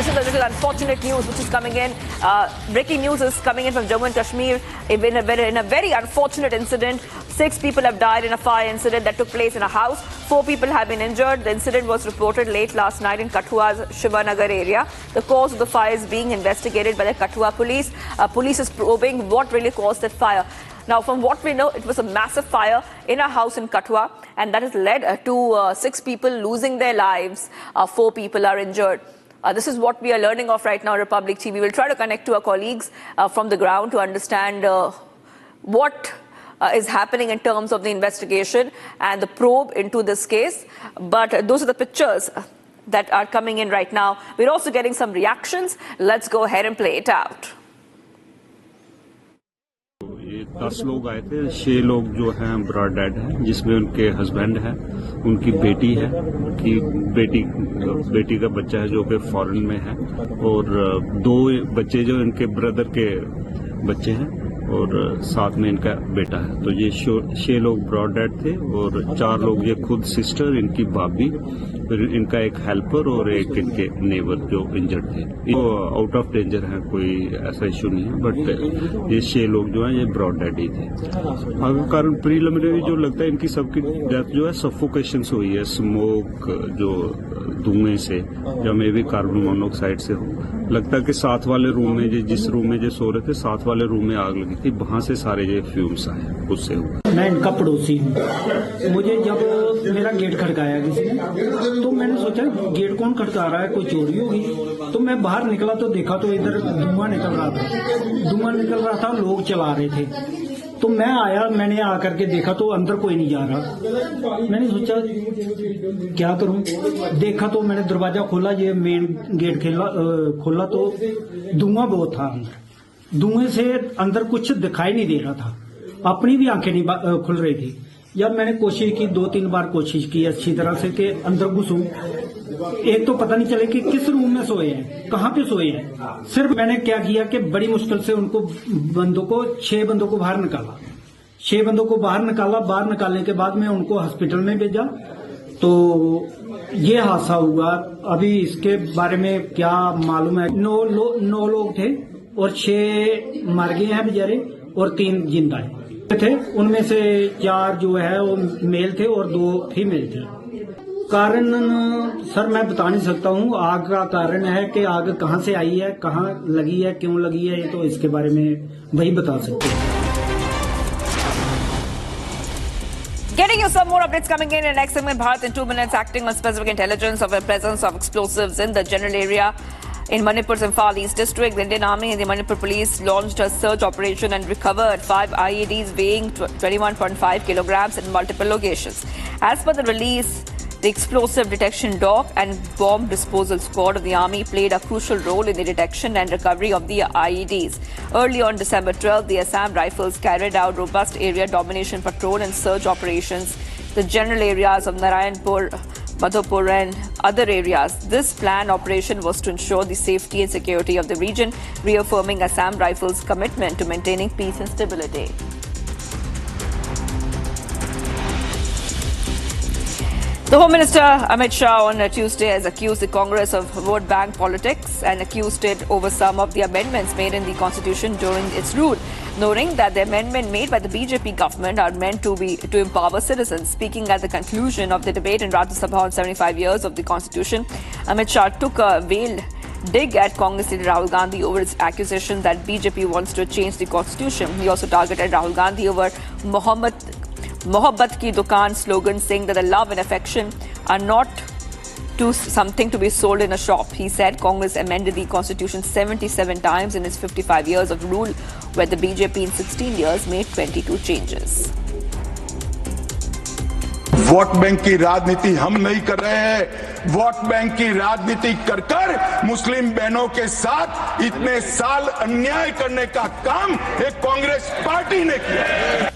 this is a little unfortunate news which is coming in. Breaking news is coming in from Jammu and Kashmir in a very unfortunate incident. 6 people have died in a fire incident that took place in a house. 4 people have been injured. The incident was reported late last night in Kathua's Shivanagar area. The cause of the fire is being investigated by the Kathua police. Police is probing what really caused that fire. Now, from what we know, it was a massive fire in a house in Kathua, and that has led to 6 people losing their lives. 4 people are injured. This is what we are learning of right now, Republic TV. We will try to connect to our colleagues from the ground to understand what is happening in terms of the investigation and the probe into this case. But those are the pictures that are coming in right now. We're also getting some reactions. Let's go ahead and play it out. 10 लोग आए थे, 6 लोग जो हैं broad dead हैं, जिसमें उनके husband है, उनकी बेटी है, कि बेटी का बच्चा है जो कि फॉरेन में है, और 2 बच्चे जो इनके ब्रदर के बच्चे हैं, और साथ में इनका बेटा है। तो ये 6 लोग ब्रॉड डेड थे, और 4 लोग ये खुद सिस्टर, इनकी भाभी, फिर इनका एक हेल्पर और एक इनके नेबर जो इंजर्ड थे। वो आउट ऑफ डेंजर है, कोई ऐसा इशू नहीं है, बट ये 6 लोग जो हैं ये ब्रॉड डेड ही थे। आगे कारण प्रीलिमिनरी जो लगता है इनकी सबकी डेथ जो है सफोकेशन से हुई है, स्मोक जो धुएं से, जो मे भी कार्बन मोनोऑक्साइड से हो। लगता है कि साथ वाले रूम में जिस रूम में जो सो रहे थे, साथ वाले रूम में आग लगी थी, वहां से सारे ये फ्यूम्स आए, उससे हुआ। मैं इनका पड़ोसी हूँ। मुझे जब मेरा गेट खड़काया किसी ने, तो मैंने सोचा गेट कौन खड़का रहा है, कोई चोरी होगी। तो मैं बाहर निकला तो देखा तो इधर धुआं निकल रहा था, लोग चला रहे थे। तो मैं आया, मैंने आकर के देखा तो अंदर कोई नहीं जा रहा। मैंने सोचा क्या करूं, देखा तो मैंने दरवाजा खोला, ये मेन गेट खोला तो धुआं बहुत था अंदर। धुएं से अंदर कुछ दिखाई नहीं दे रहा था, अपनी भी आंखें नहीं खुल रही थी। जब मैंने कोशिश की, 2-3 बार कोशिश की अच्छी तरह से कि अंदर घुसूं, एक तो पता नहीं चले कि किस रूम में सोए हैं, कहाँ पे सोए हैं। सिर्फ मैंने क्या किया कि बड़ी मुश्किल से उनको 6 बंदों को बाहर निकाला। 6 बंदों को बाहर निकालने के बाद मैं उनको हॉस्पिटल में भेजा। तो ये हादसा हुआ। अभी इसके बारे में क्या मालूम है, 9 लोग थे और 6 मर गए हैं बेचारे, और 3 जिंदा थे। उनमें से 4 जो है वो मेल थे और 2 फीमेल थे। कारण सर मैं बता नहीं सकता हूँ। आग का कारण है कि आग कहाँ से आई है, कहाँ लगी है, क्यों लगी है, ये तो इसके बारे में वही बता सकते हैं। Getting you some more updates coming in next segment. Bharat in 2 minutes, acting on specific intelligence of the presence of explosives in the general area in Manipur's Imphal East district. The Indian Army and the Manipur Police launched a search operation and recovered 5 IEDs weighing 21.5 kilograms in multiple locations. As per the release, the explosive detection dog and bomb disposal squad of the Army played a crucial role in the detection and recovery of the IEDs. Early on December 12th, the Assam Rifles carried out robust area domination patrol and search operations in the general areas of Narayanpur, Madhopur and other areas. This planned operation was to ensure the safety and security of the region, reaffirming Assam Rifles' commitment to maintaining peace and stability. The Home Minister Amit Shah on Tuesday has accused the Congress of vote bank politics and accused it over some of the amendments made in the Constitution during its rule, noting that the amendment made by the BJP government are meant to empower citizens. Speaking at the conclusion of the debate in Rajya Sabha on 75 years of the Constitution, Amit Shah took a veiled dig at Congress leader Rahul Gandhi over its accusation that BJP wants to change the Constitution. He also targeted Rahul Gandhi over Mohabbat ki dukaan slogan, saying that the love and affection are not something to be sold in a shop. He said Congress amended the Constitution 77 times in its 55 years of rule, where the BJP in 16 years made 22 changes. Vote bank की राजनीति हम नहीं कर रहे हैं। Vote bank की राजनीति कर मुस्लिम बहनों के साथ इतने साल अन्याय करने का काम एक कांग्रेस पार्टी ने किया।